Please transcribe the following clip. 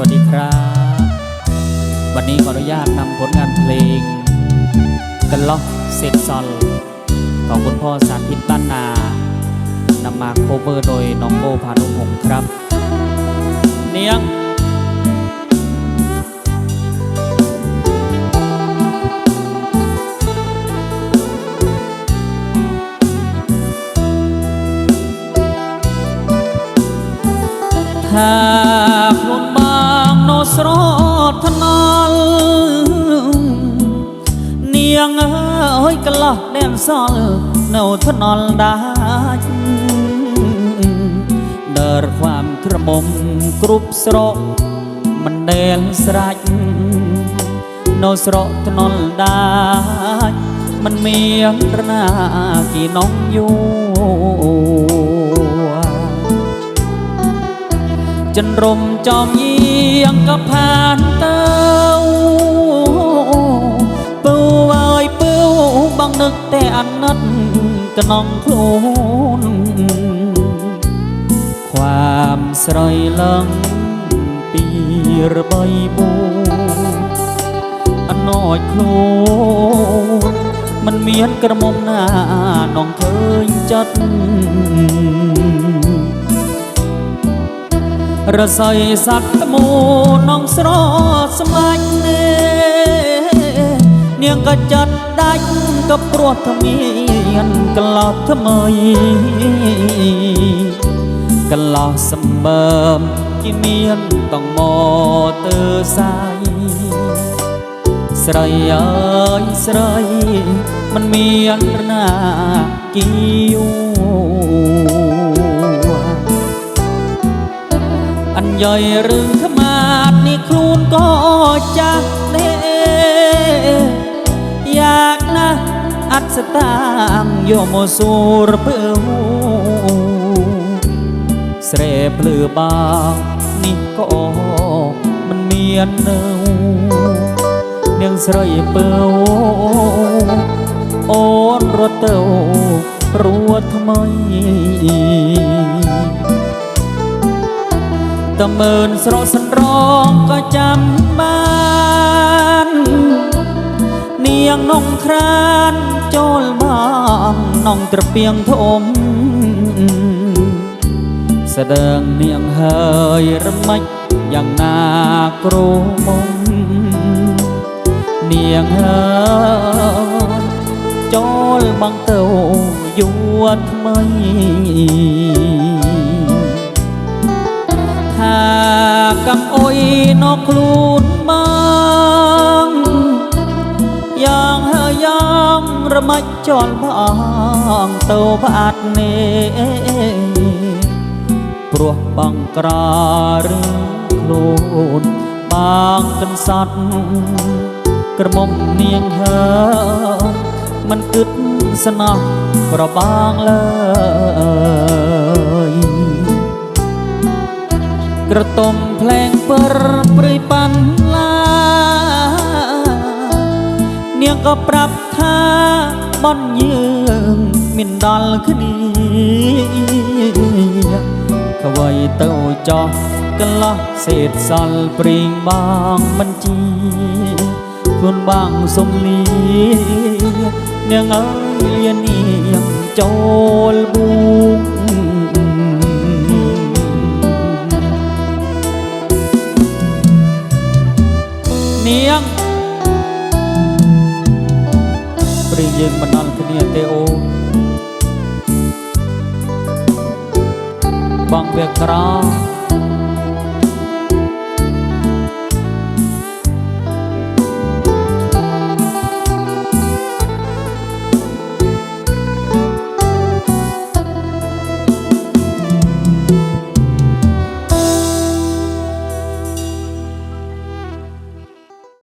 วัสดีครับวันนี้ขออนุญาตนำผลงานเพลงกันล็อกเซตซอลของคุณพ่อสาธิตบ้านนานำมาโคเวอร์โดยน้องโบพานุพงศ์ครับเนียงถ้าคลุนบางโนสรดทนอลเนียงเอ้ยกะลอกแดนซอลเนาทนอลได้เดินความกระมมกรุบสรกมันแดนสรายโนสรดทนอลได้มันเมียงระนากี่น้องอยู่จนรมจอมเยียงกับผ่านเต้าปูเอ้ยปูบังนึกแต่อันนั้นกระนองโคลนความสรอยลังปีระใบบูอันน้อยโคลนมันเมียนกระมมหน้าน้องเคยจัดระใสสักตะมูน้องสรอสมัยเนียงก็จัดได้กับปลวดทมียันกลอดทำไมกลอดสมเบิมกิเมียนต้องมอเตอร์ไซสไรเอ้ยสไรมันเมียนหน้ากิ้วอันย่อยเรื่องขมาดนี่ครูนก็จักเด้อยากนะอัดสตางโยโมสูรเปื้อเสรเปลือบางนี่ก็มันเมียนเนวเนียงเสรเปื้อโอนรถเต้ารัวทำไมตะเมินสระสันร้องก็จำบ้านเนียงน้องครานโจลบ้างน้องตระเปียงทมแสดงเนียงเฮยระมัดอย่างนากรูมงเนียงเฮยโจลบางเต้ายวดไม่ถ้ากำอ้อยนอกคลูนบางอย่างเฮยองระมัดจอลบางเต้าบาดเนปลวกบังกราหรือโคลนบางกันสัตว์กระมมเนียงเฮมันกึดสนับกระบางเลยกระต้มแพลงเปิดปริปันลาเนียงก็ปรับท่าบอนยืงมินดอลขึ้นขวายเต้าจอกกันละเศษสัลปริงบางมันจีคุณบางสมลีเนียงเอ้ยเนียงโจลบุงเนียงปริยังมันนัลคเนียเตโอบางเบียกรา